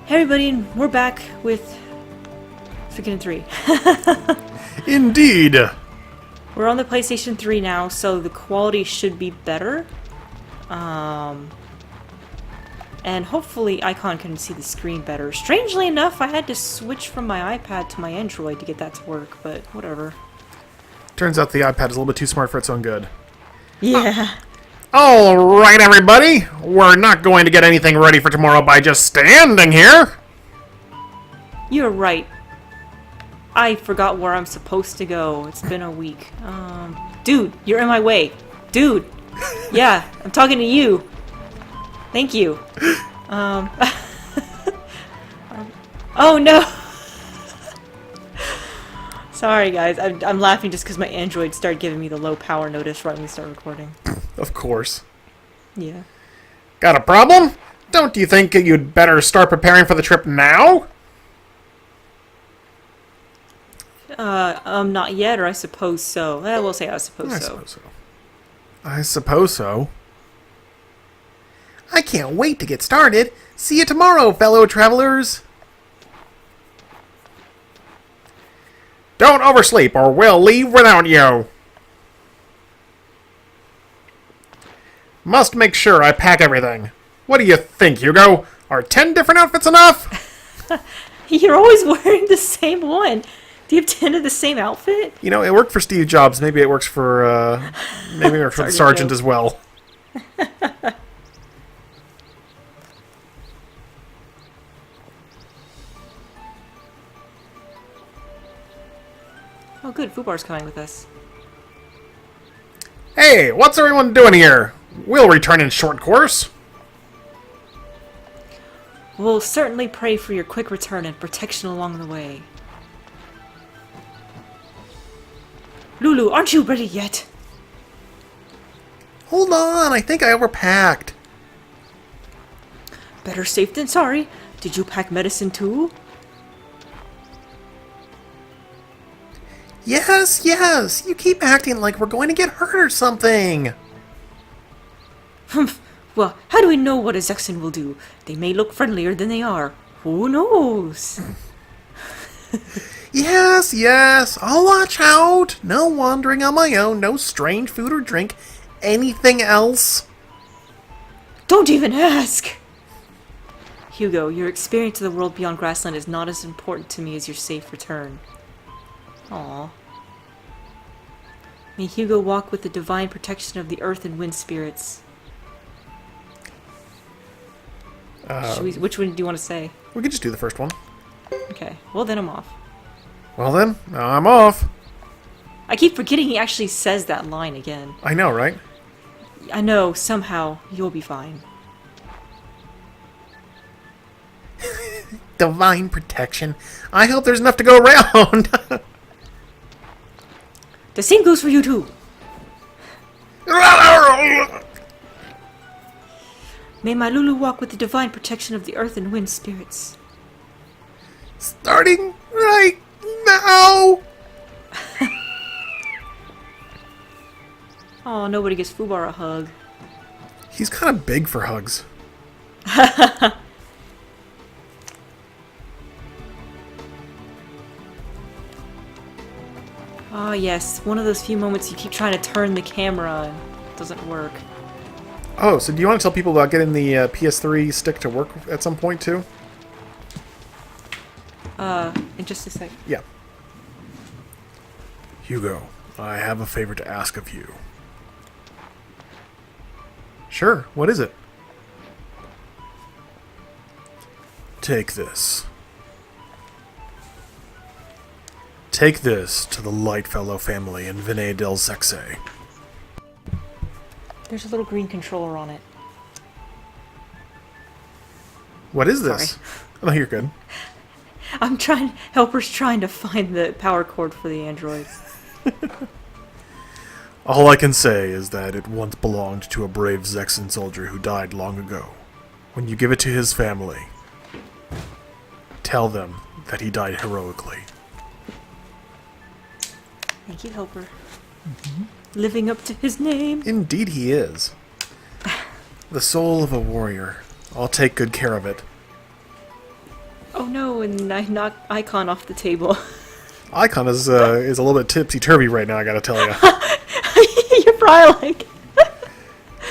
Hey everybody, and we're back with Suikoden 3. Indeed! We're on the PlayStation 3 now, so the quality should be better. And hopefully Icon can see the screen better. Strangely enough, I had to switch from my iPad to my Android to get that to work, but whatever. Turns out the iPad is a little bit too smart for its own good. Yeah. Alright, everybody! We're not going to get anything ready for tomorrow by just standing here! You're right. I forgot where I'm supposed to go. It's been a week. Dude, you're in my way. Dude! Yeah, I'm talking to you. Thank you. Oh no! Sorry guys, I'm laughing just because my Android started giving me the low power notice right when we start recording. Of course. Yeah. Got a problem? Don't you think you'd better start preparing for the trip now? Not yet, or I suppose so. We'll say I suppose so. I suppose so. I can't wait to get started. See you tomorrow, fellow travelers. Don't oversleep or we'll leave without you. Must make sure I pack everything. What do you think, Hugo? Are 10 different outfits enough? You're always wearing the same one. Do you have 10 of the same outfit? You know, it worked for Steve Jobs. Maybe it works for, maybe it works for the Sergeant as well. Oh good, Fubar's coming with us. Hey, what's everyone doing here? We'll return in short course. We'll certainly pray for your quick return and protection along the way. Lulu, aren't you ready yet? Hold on, I think I overpacked. Better safe than sorry. Did you pack medicine too? Yes, yes. You keep acting like we're going to get hurt or something. Humph. Well, how do we know what a Zexen will do? They may look friendlier than they are. Who knows? Yes, yes. I'll watch out. No wandering on my own. No strange food or drink. Anything else? Don't even ask! Hugo, your experience of the world beyond Grassland is not as important to me as your safe return. Aww. May Hugo walk with the divine protection of the earth and wind spirits. Which one do you want to say? We could just do the first one. Okay, well then I'm off. Well then, I'm off. I keep forgetting he actually says that line again. I know, right? I know, somehow, you'll be fine. Divine protection. I hope there's enough to go around. The same goes for you too. May my Lulu walk with the divine protection of the earth and wind spirits. Starting right now. Oh, nobody gives Fubar a hug. He's kind of big for hugs. Oh yes, one of those few moments you keep trying to turn the camera and it doesn't work. Oh, so do you want to tell people about getting the PS3 stick to work at some point too? In just a sec. Yeah. Hugo, I have a favor to ask of you. Sure, what is it? Take this. Take this to the Lightfellow family in Vinay del Zexen. There's a little green controller on it. What is this? Sorry. Oh, you're good. Helper's trying to find the power cord for the Android. All I can say is that it once belonged to a brave Zexen soldier who died long ago. When you give it to his family, tell them that he died heroically. Thank you, Helper. Living up to his name. Indeed he is. The soul of a warrior. I'll take good care of it. Oh no, and I knocked Icon off the table. Icon is a little bit tipsy-turvy right now, I gotta tell you. You're probably like,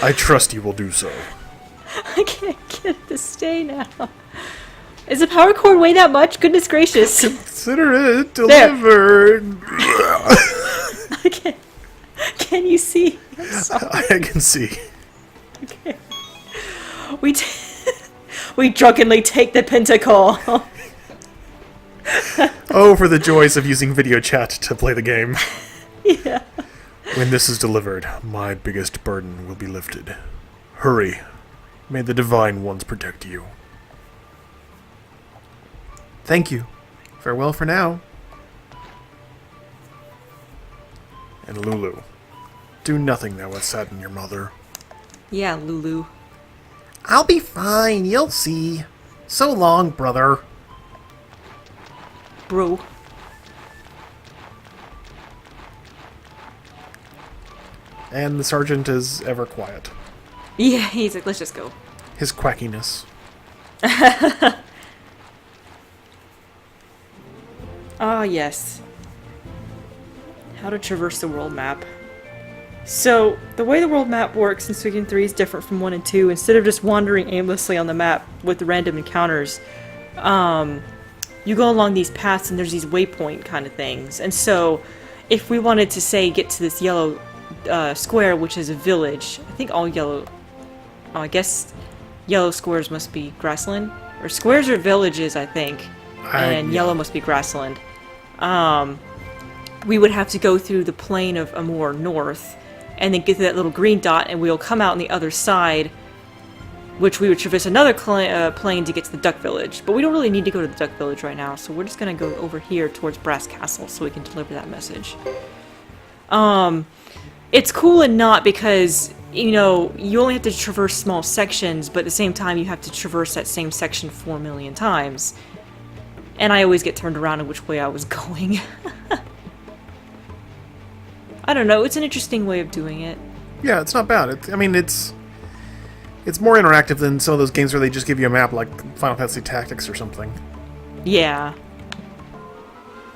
I trust you will do so. I can't get it to stay now. Is the power cord weigh that much? Goodness gracious. Consider it delivered. Okay. Can you see? I'm sorry. I can see. Okay. We drunkenly take the pentacle. Oh, for the joys of using video chat to play the game. Yeah. When this is delivered, my biggest burden will be lifted. Hurry. May the Divine Ones protect you. Thank you. Farewell for now. And Lulu, do nothing that would sadden your mother. Yeah, Lulu. I'll be fine, you'll see. So long, brother. Bro. And the sergeant is ever quiet. Yeah, he's like, let's just go. His quackiness. Ah, yes. How to traverse the world map. So, the way the world map works in Suikoden 3 is different from 1 and 2. Instead of just wandering aimlessly on the map with random encounters, you go along these paths and there's these waypoint kind of things. And so, if we wanted to, say, get to this yellow square, which is a village, I think all yellow... Oh, I guess yellow squares must be grassland? Or squares are villages, I think. And yellow must be grassland. We would have to go through the plain of Amor north, and then get to that little green dot, and we'll come out on the other side, which we would traverse another plain to get to the Duck Village. But we don't really need to go to the Duck Village right now, so we're just gonna go over here towards Brass Castle so we can deliver that message. It's cool and not because, you know, you only have to traverse small sections, but at the same time you have to traverse that same section 4 million times. And I always get turned around in which way I was going. I don't know, it's an interesting way of doing it. Yeah, it's not bad. It's more interactive than some of those games where they just give you a map like Final Fantasy Tactics or something. Yeah.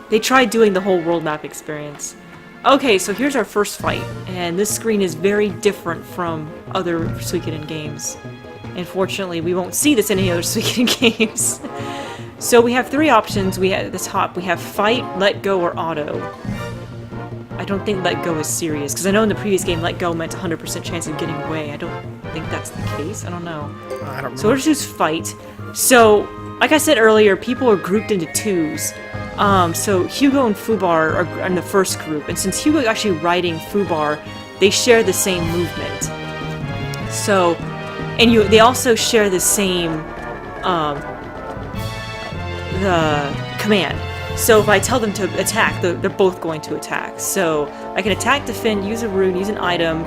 They tried doing the whole world map experience. Okay, so here's our first fight, and this screen is very different from other Suikoden games. Unfortunately, we won't see this in any other Suikoden games. So we have 3 options. At the top, we have fight, let go, or auto. I don't think let go is serious, because I know in the previous game let go meant 100% chance of getting away. I don't think that's the case. I don't know. I don't know. So we'll just choose fight. So, like I said earlier, people are grouped into 2s. So Hugo and Fubar are in the first group, and since Hugo is actually riding Fubar, they share the same movement. So, and they also share the same, the command. So if I tell them to attack, they're both going to attack. So I can attack, defend, use a rune, use an item,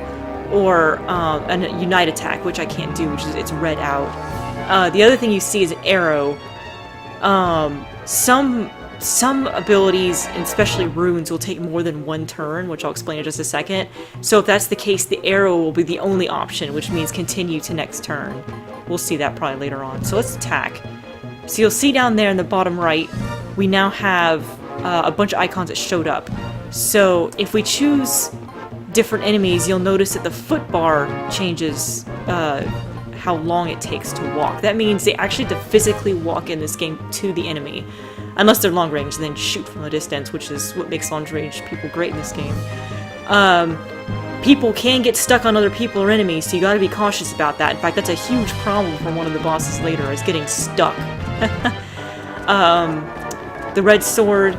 or a unite attack, which I can't do, which is it's red out. The other thing you see is an arrow. Some abilities, and especially runes, will take more than 1 turn, which I'll explain in just a second. So if that's the case, the arrow will be the only option, which means continue to next turn. We'll see that probably later on. So let's attack. So you'll see down there in the bottom right, we now have a bunch of icons that showed up. So if we choose different enemies, you'll notice that the foot bar changes how long it takes to walk. That means they actually have to physically walk in this game to the enemy. Unless they're long range, and then shoot from a distance, which is what makes long range people great in this game. People can get stuck on other people or enemies, so you gotta be cautious about that. In fact, that's a huge problem for one of the bosses later, is getting stuck. The red sword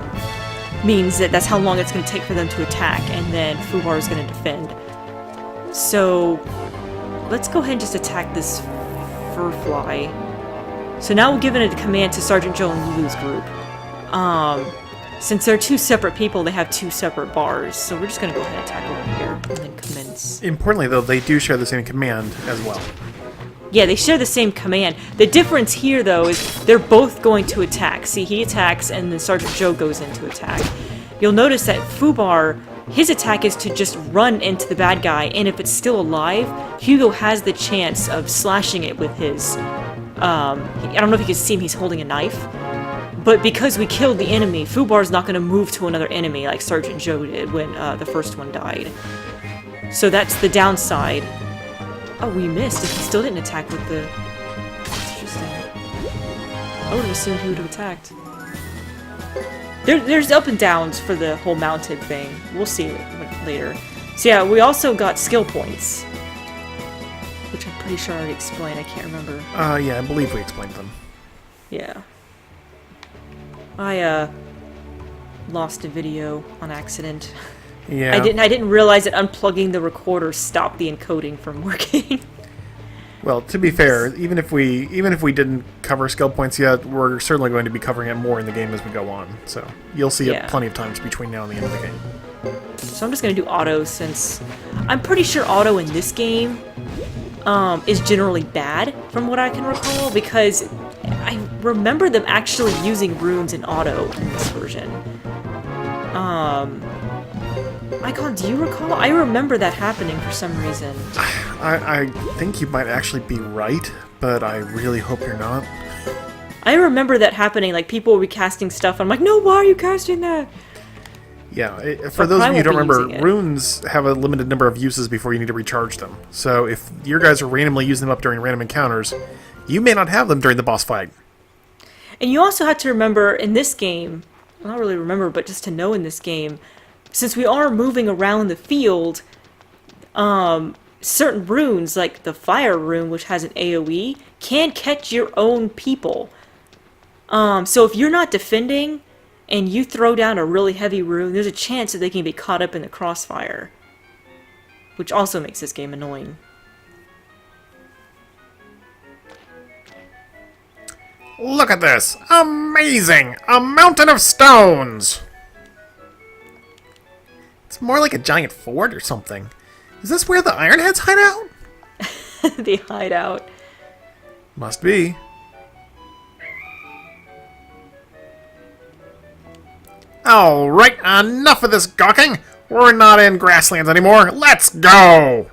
means that that's how long it's going to take for them to attack, and then Fubar is going to defend. So, let's go ahead and just attack this furfly. So now we're giving a command to Sergeant Joe and Lulu's group. Since they're 2 separate people, they have 2 separate bars, so we're just going to go ahead and attack over here, and then commence. Importantly, though, they do share the same command as well. Yeah, they share the same command. The difference here, though, is they're both going to attack. See, he attacks, and then Sergeant Joe goes in to attack. You'll notice that Fubar, his attack is to just run into the bad guy, and if it's still alive, Hugo has the chance of slashing it with his... I don't know if you can see him, he's holding a knife. But because we killed the enemy, Fubar's not going to move to another enemy like Sergeant Joe did when the first one died. So that's the downside. Oh, we missed. He still didn't attack with the... That's interesting. I would have assumed he would have attacked. There's up and downs for the whole mounted thing. We'll see it later. So yeah, we also got skill points. Which I'm pretty sure I already explained. I can't remember. Yeah, I believe we explained them. Yeah. I, lost a video on accident. Yeah. I didn't realize that unplugging the recorder stopped the encoding from working. Well, to be fair, even if we didn't cover skill points yet, we're certainly going to be covering it more in the game as we go on. So you'll see it plenty of times between now and the end of the game. So I'm just gonna do auto since I'm pretty sure auto in this game is generally bad from what I can recall, because I remember them actually using runes in auto in this version. Icon, do you recall? I remember that happening for some reason. I think you might actually be right, but I really hope you're not. I remember that happening, like people would be casting stuff, and I'm like, no, why are you casting that? Yeah, for those of you who don't remember, runes have a limited number of uses before you need to recharge them. So if your guys are randomly using them up during random encounters, you may not have them during the boss fight. And you also have to remember, in this game, well, not really remember, but just to know in this game, since we are moving around the field, certain runes, like the fire rune, which has an AoE, can catch your own people. So if you're not defending, and you throw down a really heavy rune, there's a chance that they can be caught up in the crossfire. Which also makes this game annoying. Look at this! Amazing! A mountain of stones! It's more like a giant fort or something. Is this where the Ironheads hide out? They hide out. Must be. Alright, enough of this gawking! We're not in grasslands anymore. Let's go!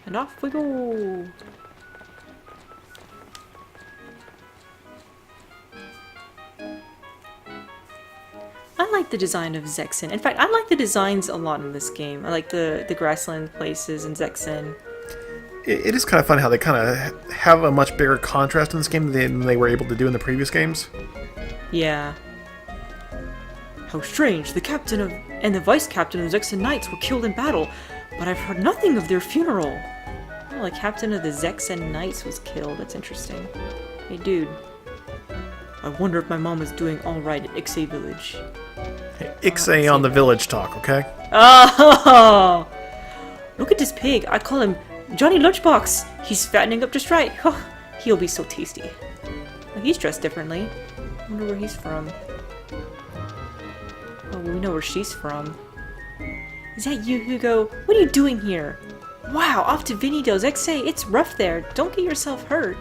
And off we go! I like the design of Zexen. In fact, I like the designs a lot in this game. I like the grassland places in Zexen. It is kind of fun how they kind of have a much bigger contrast in this game than they were able to do in the previous games. Yeah. How strange! The captain of and the vice captain of the Zexen Knights were killed in battle, but I've heard nothing of their funeral. Oh, the captain of the Zexen Knights was killed. That's interesting. Hey, dude. I wonder if my mom is doing all right at Ixay Village. Hey, Ixay on the village talk, okay? Oh! Look at this pig. I call him Johnny Lunchbox. He's fattening up just right. Oh, he'll be so tasty. Oh, he's dressed differently. I wonder where he's from. Oh, we know where she's from. Is that you, Hugo? What are you doing here? Wow, off to Vinny Del Zexay. It's rough there. Don't get yourself hurt.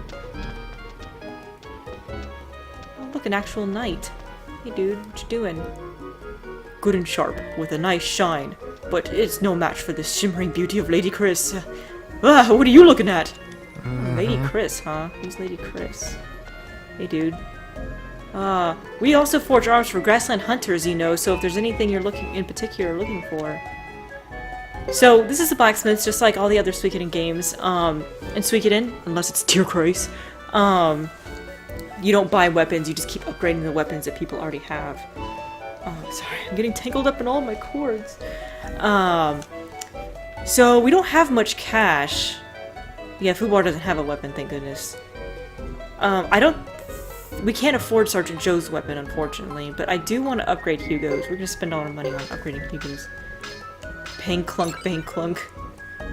Oh, look, an actual knight. Hey, dude, what you doing? Good and sharp, with a nice shine. But it's no match for the shimmering beauty of Lady Chris. What are you looking at? Lady Chris, huh? Who's Lady Chris? Hey, dude. We also forge arms for grassland hunters, you know, so if there's anything you're looking for. So, this is a blacksmith, just like all the other Suikoden games. In Suikoden, unless it's Tierkreis, you don't buy weapons, you just keep upgrading the weapons that people already have. Oh, sorry, I'm getting tangled up in all my cords. So we don't have much cash. Yeah, Fubar doesn't have a weapon, thank goodness. We can't afford Sergeant Joe's weapon, unfortunately, but I do want to upgrade Hugo's. We're gonna spend all our money on upgrading Hugo's. Bang clunk, bang clunk.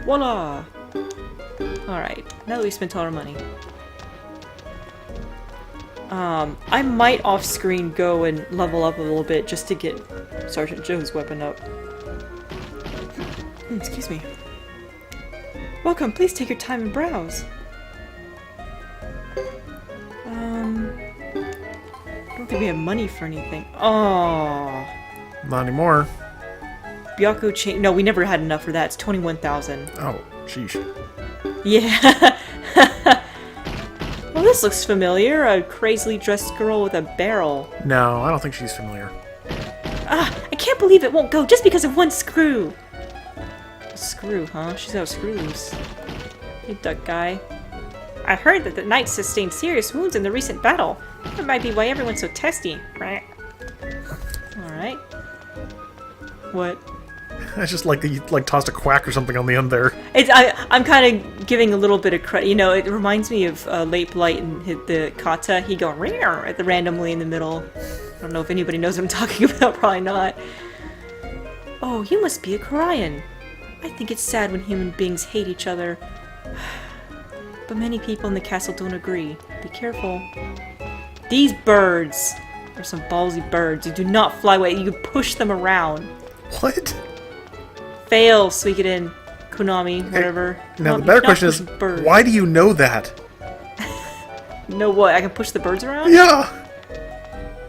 Voila! Alright, now that we spent all our money. I might off-screen go and level up a little bit just to get Sergeant Joe's weapon up. Excuse me. Welcome, please take your time and browse. I don't think we have money for anything. Oh. Not anymore. Byaku chain. No, we never had enough for that. It's 21,000. Oh, sheesh. Yeah. Well, this looks familiar. A crazily dressed girl with a barrel. No, I don't think she's familiar. Ah, I can't believe it won't go just because of one screw. A screw, huh? She's out of screws. Hey, duck guy. I heard that the knights sustained serious wounds in the recent battle. That might be why everyone's so testy. Alright. What? I just like that you tossed a quack or something on the end there. I'm kind of giving a little bit of credit. You know, it reminds me of Late Blight and the kata. He go "Rear" at the randomly in the middle. I don't know if anybody knows what I'm talking about. Probably not. Oh, you must be a Korean. I think it's sad when human beings hate each other. But many people in the castle don't agree. Be careful. These birds are some ballsy birds. You do not fly away. You can push them around. What? Fail, Suikoden, Konami, whatever. Now the better question is, why do you know that? Know what? I can push the birds around? Yeah!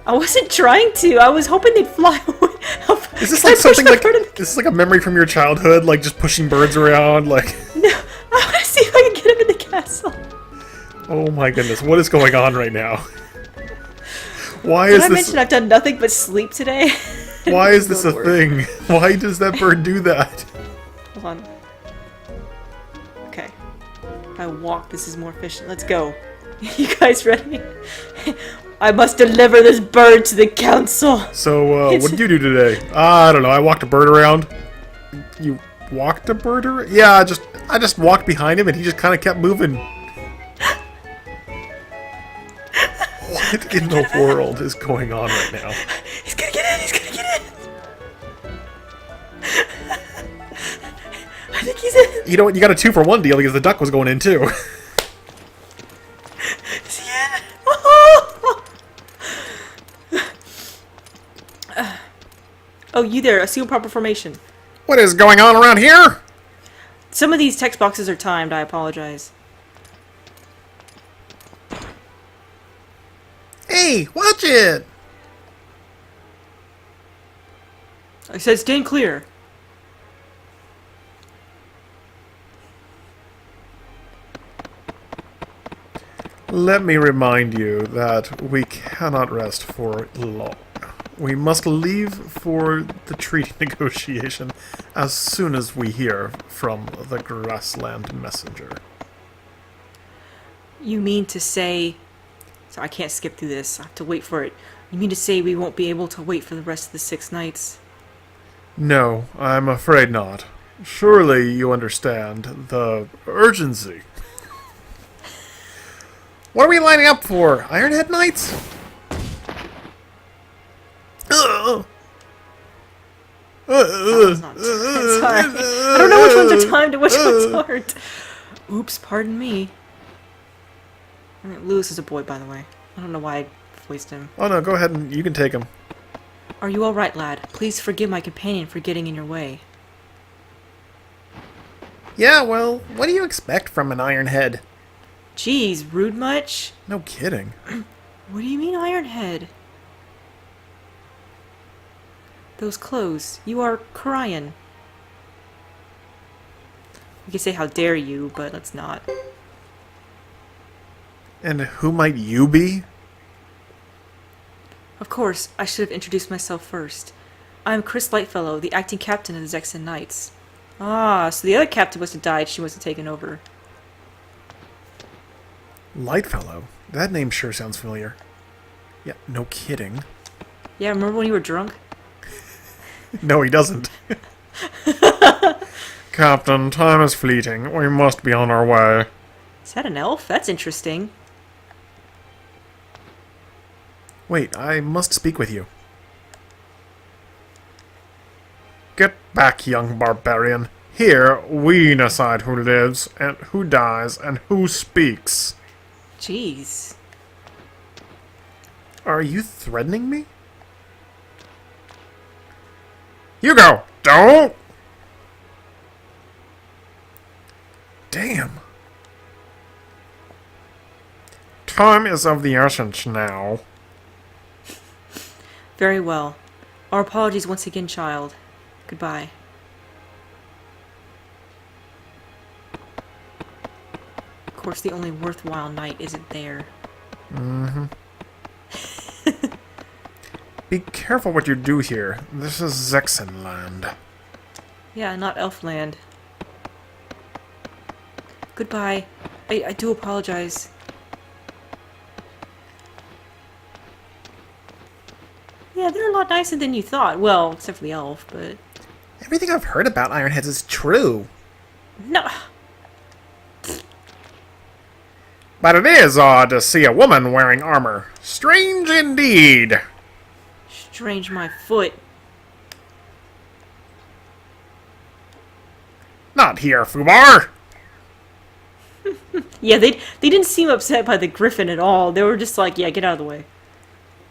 I wasn't trying to. I was hoping they'd fly away. Is this like something like... Is this like a memory from your childhood? Like just pushing birds around? Like... No, I want to see if I can get him in the castle. Oh my goodness, what is going on right now? Why Did is I this... mention I've done nothing but sleep today? Why is this a thing? Why does that bird do that? Hold on. Okay. If I walk, this is more efficient. Let's go. You guys ready? I must deliver this bird to the council. So, what did you do today? I don't know, I walked a bird around. You walked a bird around? Yeah, I just walked behind him and he just kind of kept moving. What in the world is going on right now? He's gonna get in! He's gonna get in! I think he's in! You know what? You got a 2-for-1 deal because the duck was going in too. Is he in? Oh, you there. Assume proper formation. What is going on around here? Some of these text boxes are timed. I apologize. Hey, watch it! I said stand clear. Let me remind you that we cannot rest for long. We must leave for the treaty negotiation as soon as we hear from the Grassland Messenger. You mean to say... So I can't skip through this. I have to wait for it. You mean to say we won't be able to wait for the rest of the 6 nights? No, I'm afraid not. Surely you understand the urgency. What are we lining up for? Ironhead Knights? That was not sorry. I don't know which ones are timed and which ones aren't. Oops, pardon me. Lewis is a boy, by the way. I don't know why I voiced him. Oh no, go ahead and you can take him. Are you alright, lad? Please forgive my companion for getting in your way. Yeah, well, what do you expect from an Ironhead? Geez, rude much? No kidding. What do you mean, Ironhead? Those clothes. You are Korean. We could say how dare you, but let's not. And who might you be? Of course, I should have introduced myself first. I'm Chris Lightfellow, the acting captain of the Zexen Knights. Ah, so the other captain must have died, she must have taken over. Lightfellow? That name sure sounds familiar. Yeah, no kidding. Yeah, remember when you were drunk? No, he doesn't. Captain, time is fleeting. We must be on our way. Is that an elf? That's interesting. Wait, I must speak with you. Get back, young barbarian. Here, we decide who lives, and who dies, and who speaks. Jeez. Are you threatening me? Hugo, don't! Damn. Time is of the essence now. Very well. Our apologies once again, child. Goodbye. course, the only worthwhile knight isn't there. Mm-hmm. Be careful what you do here. This is Zexen land. Yeah, not Elfland. Goodbye. I do apologize. Yeah, they're a lot nicer than you thought. Well, except for the elf, but... Everything I've heard about Ironheads is true. No! But it is odd to see a woman wearing armor. Strange indeed. Strange my foot. Not here, Fubar. Yeah, they didn't seem upset by the griffin at all. They were just like, yeah, get out of the way.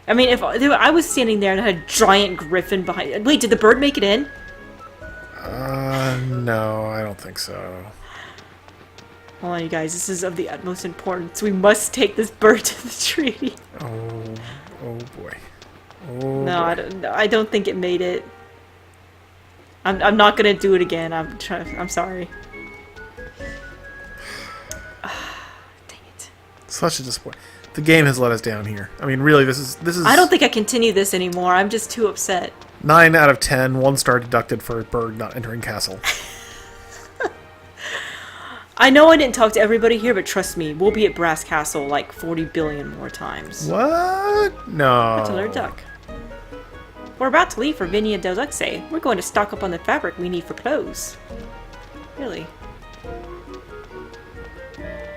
I mean, if I was standing there and had a giant griffin behind... Wait, did the bird make it in? No, I don't think so. Hold on, you guys. This is of the utmost importance. We must take this bird to the tree. Oh boy. Oh No, boy. I don't think it made it. I'm not gonna do it again. I'm sorry. Dang it. Such a disappointment. The game has let us down here. I mean, really, this is. I don't think I continue this anymore. I'm just too upset. 9 out of 10, 1 star deducted for a bird not entering castle. I know I didn't talk to everybody here, but trust me, we'll be at Brass Castle like 40 billion more times. What? No. That's another duck. We're about to leave for Vinia del Duxe. We're going to stock up on the fabric we need for clothes. Really?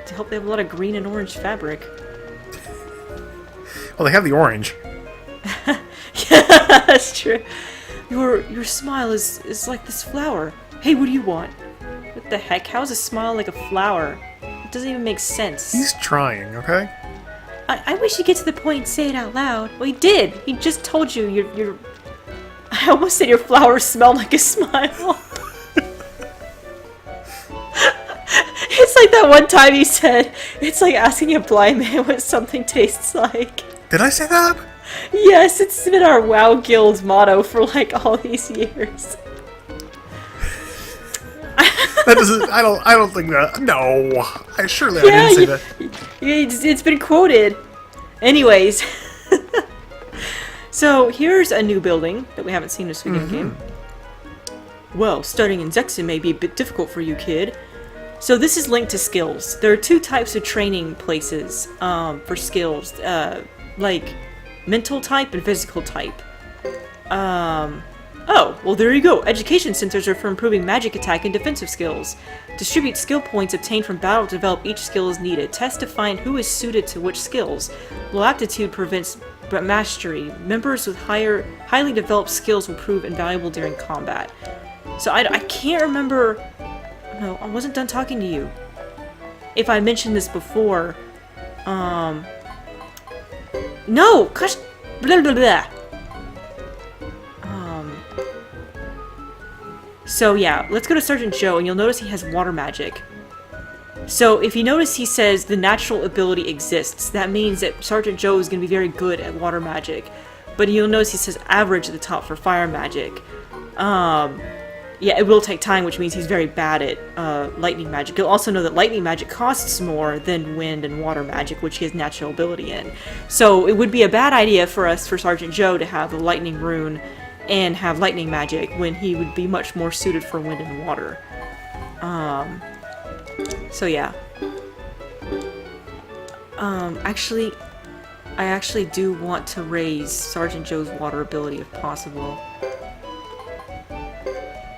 To hope they have a lot of green and orange fabric. Well, they have the orange. Yeah, that's true. Your smile is like this flower. Hey, what do you want? What the heck? How's a smile like a flower? It doesn't even make sense. He's trying, okay? I wish he'd get to the point and say it out loud. Well, he did. He just told you your... I almost said your flowers smell like a smile. It's like that one time he said, it's like asking a blind man what something tastes like. Did I say that? Yes, it's been our WoW Guild's motto for like all these years. That doesn't. I don't think that. No, I didn't say that. It's been quoted. Anyways, so here's a new building that we haven't seen in a Suikoden game. Well, starting in Zexen may be a bit difficult for you, kid. So this is linked to skills. There are 2 types of training places for skills, like mental type and physical type. Oh, well there you go. Education centers are for improving magic attack and defensive skills. Distribute skill points obtained from battle to develop each skill as needed. Test to find who is suited to which skills. Low aptitude prevents mastery. Members with highly developed skills will prove invaluable during combat. So I can't remember... No, I wasn't done talking to you. If I mentioned this before... No! Gosh... Blah, blah, blah. So yeah, let's go to Sergeant Joe, and you'll notice he has water magic. So if you notice he says the natural ability exists, that means that Sergeant Joe is going to be very good at water magic. But you'll notice he says average at the top for fire magic. Yeah, it will take time, which means he's very bad at lightning magic. You'll also know that lightning magic costs more than wind and water magic, which he has natural ability in. So it would be a bad idea for Sergeant Joe to have a lightning rune and have lightning magic when he would be much more suited for wind and water. So yeah. Actually, I actually do want to raise Sergeant Joe's water ability if possible.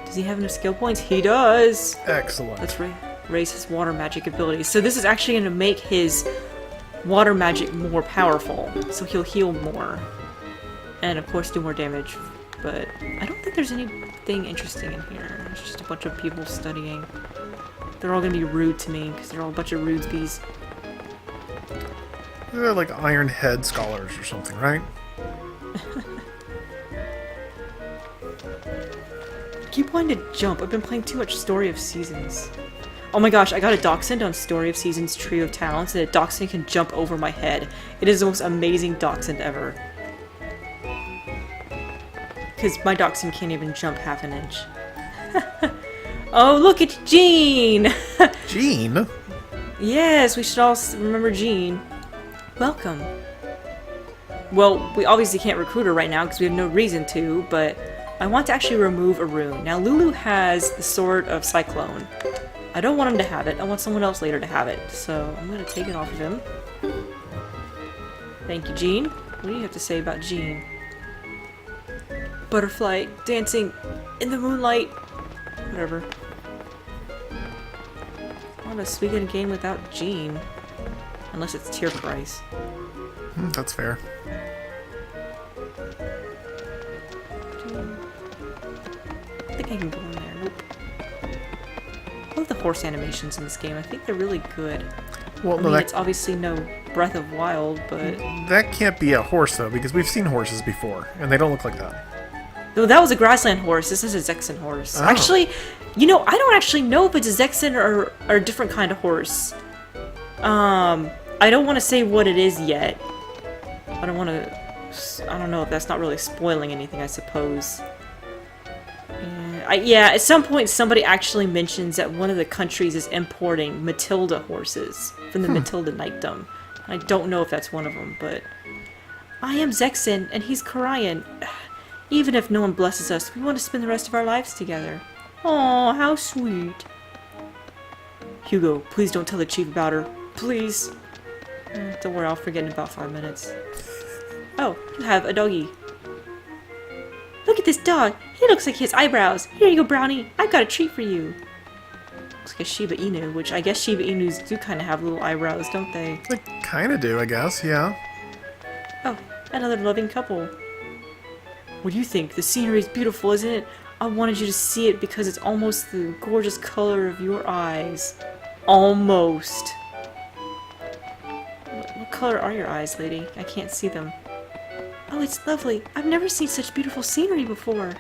Does he have enough skill points? He does! Excellent. Let's raise his water magic ability. So this is actually going to make his water magic more powerful. So he'll heal more. And of course do more damage. But I don't think there's anything interesting in here. There's just a bunch of people studying. They're all going to be rude to me because they're all a bunch of rudesbees. They're like Iron Head scholars or something, right? I keep wanting to jump. I've been playing too much Story of Seasons. Oh my gosh, I got a Dachshund on Story of Seasons Trio of Talents, and a Dachshund can jump over my head. It is the most amazing Dachshund ever. Because my Dachshund can't even jump half an inch. Oh, look, it's Jean! Jean? Yes, we should all remember Jean. Welcome. Well, we obviously can't recruit her right now because we have no reason to, but I want to actually remove a rune. Now, Lulu has the Sword of Cyclone. I don't want him to have it. I want someone else later to have it. So I'm going to take it off of him. Thank you, Jean. What do you have to say about Jean? Butterfly dancing in the moonlight. Whatever. I want a Suikoden game without Jean. Unless it's tier price. That's fair. I think I can go in there. Nope. I love the horse animations in this game. I think they're really good. Well, I no, mean, it's obviously no Breath of Wild, but... that can't be a horse, though, because we've seen horses before, and they don't look like that. No, that was a grassland horse. This is a Zexen horse. Oh. Actually, you know, I don't actually know if it's a Zexen or a different kind of horse. I don't want to say what it is yet. I don't want to... I don't know if that's not really spoiling anything, I suppose. Yeah, at some point somebody actually mentions that one of the countries is importing Matilda horses from the Matilda Knightdom. I don't know if that's one of them, but... I am Zexen, and he's Korean. Even if no one blesses us, we want to spend the rest of our lives together. Aw, how sweet. Hugo, please don't tell the chief about her. Please. Don't worry, I'll forget in about 5 minutes. Oh, you have a doggy. Look at this dog. He looks like he has eyebrows. Here you go, Brownie. I've got a treat for you. Looks like a Shiba Inu, which I guess Shiba Inus do kind of have little eyebrows, don't they? They kind of do, I guess, yeah. Oh, another loving couple. What do you think? The scenery is beautiful, isn't it? I wanted you to see it because it's almost the gorgeous color of your eyes. Almost. What color are your eyes, lady? I can't see them. Oh, it's lovely. I've never seen such beautiful scenery before.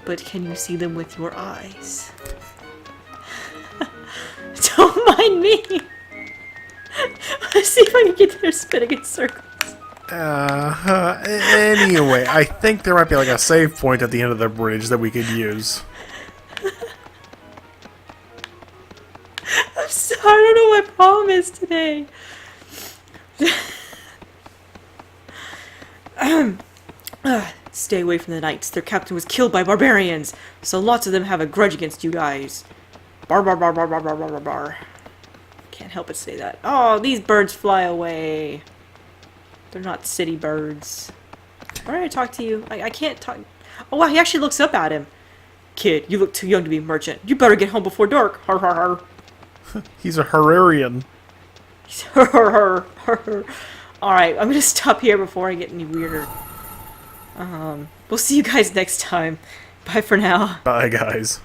But can you see them with your eyes? Don't mind me. Let's see if I can get there spinning in circles. Anyway, I think there might be like a save point at the end of the bridge that we could use. I'm sorry, I don't know what my problem is today. Stay away from the knights. Their captain was killed by barbarians, so lots of them have a grudge against you guys. Bar bar bar bar bar bar bar bar bar. Can't help but say that. Oh, these birds fly away. They're not city birds. Why did I talk to you? I can't talk. Oh wow, he actually looks up at him. Kid, you look too young to be a merchant. You better get home before dark. Har har har. He's a Hararian. Har har har har. Alright, I'm gonna stop here before I get any weirder. We'll see you guys next time. Bye for now. Bye, guys.